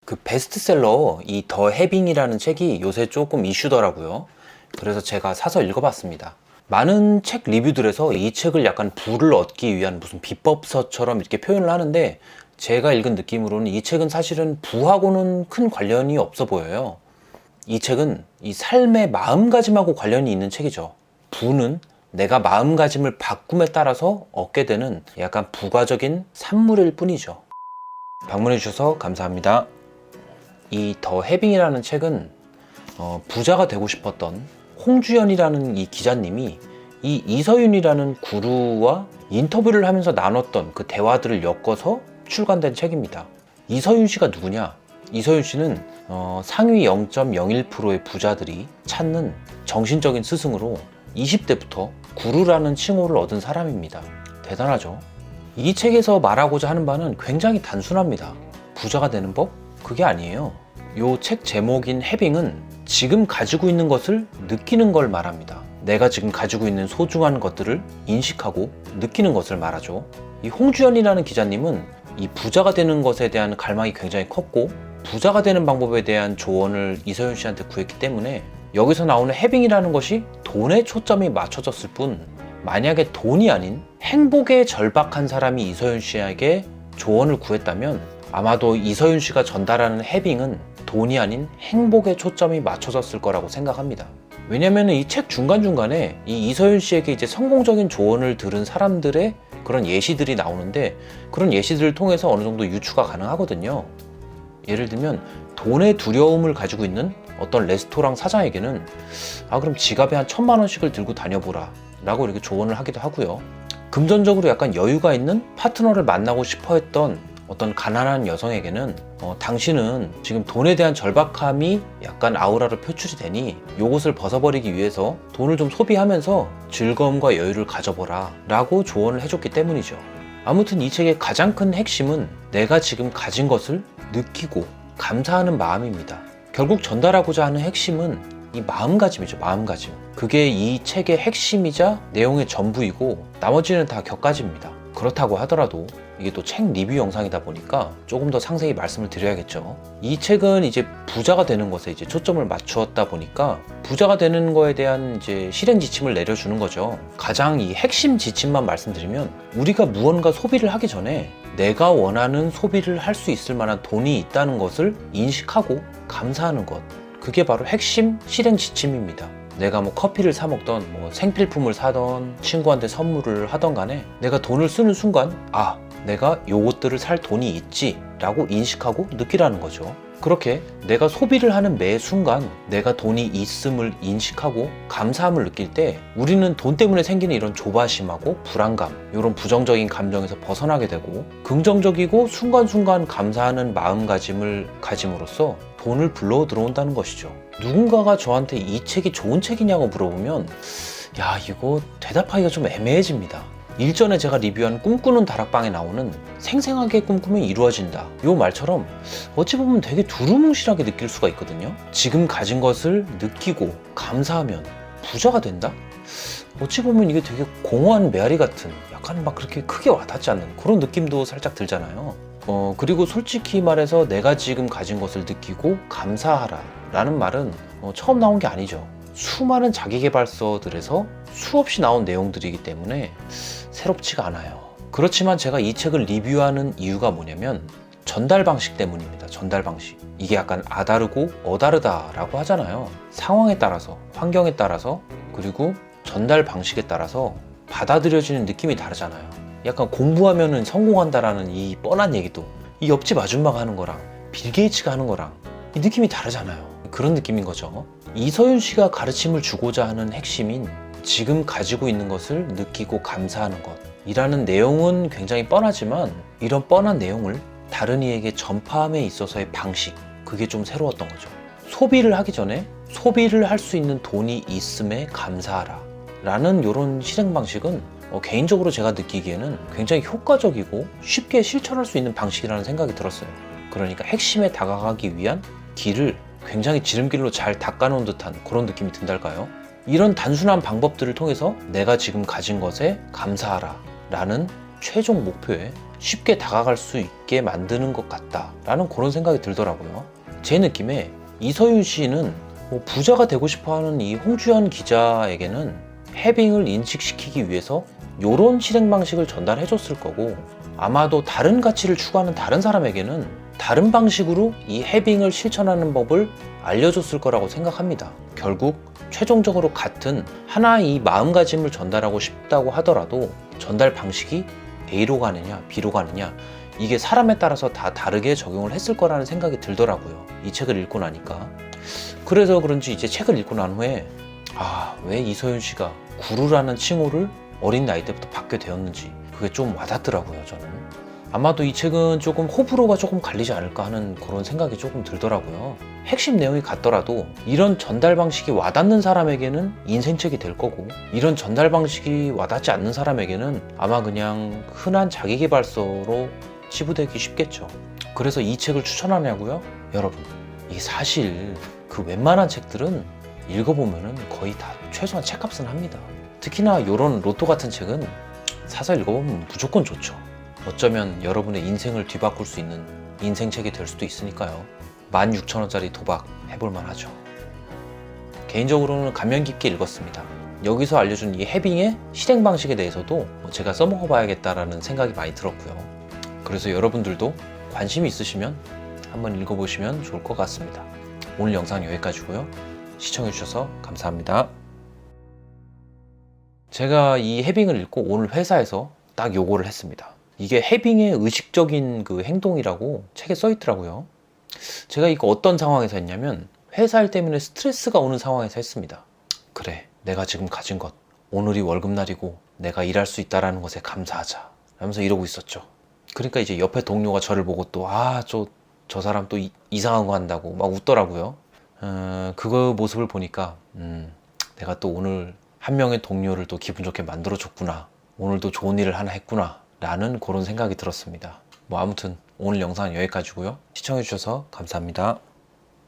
그 베스트셀러 이 더 해빙이라는 책이 요새 조금 이슈더라고요. 그래서 제가 사서 읽어봤습니다. 많은 책 리뷰들에서 이 책을 약간 부를 얻기 위한 무슨 비법서처럼 이렇게 표현을 하는데, 제가 읽은 느낌으로는 이 책은 사실은 부하고는 큰 관련이 없어 보여요. 이 책은 이 삶의 마음가짐하고 관련이 있는 책이죠. 부는 내가 마음가짐을 바꿈에 따라서 얻게 되는 약간 부가적인 산물일 뿐이죠. 방문해 주셔서 감사합니다. 이 더 해빙이라는 책은 부자가 되고 싶었던 홍주연이라는 이 기자님이 이 이서윤이라는 구루와 인터뷰를 하면서 나눴던 그 대화들을 엮어서 출간된 책입니다. 이서윤 씨가 누구냐? 이서윤 씨는 상위 0.01%의 부자들이 찾는 정신적인 스승으로 20대부터 구루라는 칭호를 얻은 사람입니다. 대단하죠? 이 책에서 말하고자 하는 바는 굉장히 단순합니다. 부자가 되는 법? 그게 아니에요. 요 책 제목인 해빙은 지금 가지고 있는 것을 느끼는 걸 말합니다. 내가 지금 가지고 있는 소중한 것들을 인식하고 느끼는 것을 말하죠. 이 홍주연이라는 기자님은 이 부자가 되는 것에 대한 갈망이 굉장히 컸고, 부자가 되는 방법에 대한 조언을 이서윤 씨한테 구했기 때문에 여기서 나오는 해빙이라는 것이 돈에 초점이 맞춰졌을 뿐, 만약에 돈이 아닌 행복에 절박한 사람이 이서윤 씨에게 조언을 구했다면 아마도 이서윤 씨가 전달하는 해빙은 돈이 아닌 행복에 초점이 맞춰졌을 거라고 생각합니다. 왜냐면 이 책 중간중간에 이 이서윤 씨에게 이제 성공적인 조언을 들은 사람들의 그런 예시들이 나오는데, 그런 예시들을 통해서 어느 정도 유추가 가능하거든요. 예를 들면 돈의 두려움을 가지고 있는 어떤 레스토랑 사장에게는 그럼 지갑에 한 1,000만 원씩을 들고 다녀보라 라고 이렇게 조언을 하기도 하고요. 금전적으로 약간 여유가 있는 파트너를 만나고 싶어 했던 어떤 가난한 여성에게는 당신은 지금 돈에 대한 절박함이 약간 아우라로 표출이 되니 요것을 벗어버리기 위해서 돈을 좀 소비하면서 즐거움과 여유를 가져보라 라고 조언을 해줬기 때문이죠. 아무튼 이 책의 가장 큰 핵심은 내가 지금 가진 것을 느끼고 감사하는 마음입니다. 결국 전달하고자 하는 핵심은 이 마음가짐이죠. 마음가짐. 그게 이 책의 핵심이자 내용의 전부이고, 나머지는 다 격가지입니다. 그렇다고 하더라도 이게 또 책 리뷰 영상이다 보니까 조금 더 상세히 말씀을 드려야겠죠. 이 책은 이제 부자가 되는 것에 이제 초점을 맞추었다 보니까 부자가 되는 거에 대한 이제 실행 지침을 내려주는 거죠. 가장 이 핵심 지침만 말씀드리면, 우리가 무언가 소비를 하기 전에 내가 원하는 소비를 할 수 있을 만한 돈이 있다는 것을 인식하고 감사하는 것, 그게 바로 핵심 실행 지침입니다. 내가 뭐 커피를 사 먹던 뭐 생필품을 사던 친구한테 선물을 하던 간에 내가 돈을 쓰는 순간 내가 요것들을 살 돈이 있지 라고 인식하고 느끼라는 거죠. 그렇게 내가 소비를 하는 매 순간 내가 돈이 있음을 인식하고 감사함을 느낄 때 우리는 돈 때문에 생기는 이런 조바심하고 불안감, 이런 부정적인 감정에서 벗어나게 되고 긍정적이고 순간순간 감사하는 마음가짐을 가짐으로써 돈을 불러 들어온다는 것이죠. 누군가가 저한테 이 책이 좋은 책이냐고 물어보면 이거 대답하기가 좀 애매해집니다. 일전에 제가 리뷰한 꿈꾸는 다락방에 나오는 생생하게 꿈꾸면 이루어진다, 이 말처럼 어찌 보면 되게 두루뭉실하게 느낄 수가 있거든요. 지금 가진 것을 느끼고 감사하면 부자가 된다? 어찌 보면 이게 되게 공허한 메아리 같은, 약간 막 그렇게 크게 와닿지 않는 그런 느낌도 살짝 들잖아요. 그리고 솔직히 말해서 내가 지금 가진 것을 느끼고 감사하라 라는 말은 처음 나온 게 아니죠. 수많은 자기계발서들에서 수없이 나온 내용들이기 때문에 새롭지가 않아요. 그렇지만 제가 이 책을 리뷰하는 이유가 뭐냐면 전달 방식 때문입니다. 전달 방식. 이게 약간 아다르고 어다르다라고 하잖아요. 상황에 따라서, 환경에 따라서, 그리고 전달 방식에 따라서 받아들여지는 느낌이 다르잖아요. 약간 공부하면은 성공한다라는 이 뻔한 얘기도 이 옆집 아줌마가 하는 거랑 빌 게이츠가 하는 거랑 이 느낌이 다르잖아요. 그런 느낌인 거죠. 이서윤 씨가 가르침을 주고자 하는 핵심인 지금 가지고 있는 것을 느끼고 감사하는 것 이라는 내용은 굉장히 뻔하지만, 이런 뻔한 내용을 다른 이에게 전파함에 있어서의 방식, 그게 좀 새로웠던 거죠. 소비를 하기 전에 소비를 할 수 있는 돈이 있음에 감사하라 라는 이런 실행 방식은 개인적으로 제가 느끼기에는 굉장히 효과적이고 쉽게 실천할 수 있는 방식이라는 생각이 들었어요. 그러니까 핵심에 다가가기 위한 길을 굉장히 지름길로 잘 닦아놓은 듯한 그런 느낌이 든달까요? 이런 단순한 방법들을 통해서 내가 지금 가진 것에 감사하라 라는 최종 목표에 쉽게 다가갈 수 있게 만드는 것 같다라는 그런 생각이 들더라고요. 제 느낌에 이서윤 씨는 뭐 부자가 되고 싶어하는 이 홍주연 기자에게는 해빙을 인식시키기 위해서 이런 실행 방식을 전달해 줬을 거고, 아마도 다른 가치를 추구하는 다른 사람에게는 다른 방식으로 이 해빙을 실천하는 법을 알려줬을 거라고 생각합니다. 결국 최종적으로 같은 하나의 이 마음가짐을 전달하고 싶다고 하더라도 전달 방식이 A로 가느냐 B로 가느냐, 이게 사람에 따라서 다 다르게 적용을 했을 거라는 생각이 들더라고요. 이 책을 읽고 나니까. 그래서 그런지 이제 책을 읽고 난 후에 왜 이서윤 씨가 구루라는 칭호를 어린 나이 때부터 받게 되었는지 그게 좀 와닿더라고요. 저는 아마도 이 책은 조금 호불호가 조금 갈리지 않을까 하는 그런 생각이 조금 들더라고요. 핵심 내용이 같더라도 이런 전달 방식이 와닿는 사람에게는 인생책이 될 거고, 이런 전달 방식이 와닿지 않는 사람에게는 아마 그냥 흔한 자기계발서로 치부되기 쉽겠죠. 그래서 이 책을 추천하냐고요? 여러분, 이게 사실 그 웬만한 책들은 읽어보면은 거의 다 최소한 책값은 합니다. 특히나 이런 로또 같은 책은 사서 읽어보면 무조건 좋죠. 어쩌면 여러분의 인생을 뒤바꿀 수 있는 인생책이 될 수도 있으니까요. 16,000원짜리 도박 해볼만 하죠. 개인적으로는 감명 깊게 읽었습니다. 여기서 알려준 이 해빙의 실행 방식에 대해서도 제가 써먹어 봐야겠다라는 생각이 많이 들었고요. 그래서 여러분들도 관심이 있으시면 한번 읽어보시면 좋을 것 같습니다. 오늘 영상 여기까지고요. 시청해주셔서 감사합니다. 제가 이 해빙을 읽고 오늘 회사에서 딱 요거를 했습니다. 이게 해빙의 의식적인 그 행동이라고 책에 써 있더라고요. 제가 이거 어떤 상황에서 했냐면 회사 일 때문에 스트레스가 오는 상황에서 했습니다. 그래, 내가 지금 가진 것, 오늘이 월급날이고 내가 일할 수 있다는 것에 감사하자 하면서 이러고 있었죠. 그러니까 이제 옆에 동료가 저를 보고 또 저 사람 또 이상한 거 한다고 막 웃더라고요. 그 모습을 보니까 내가 또 오늘 한 명의 동료를 또 기분 좋게 만들어 줬구나, 오늘도 좋은 일을 하나 했구나 라는 그런 생각이 들었습니다. 아무튼 오늘 영상은 여기까지고요. 시청해 주셔서 감사합니다.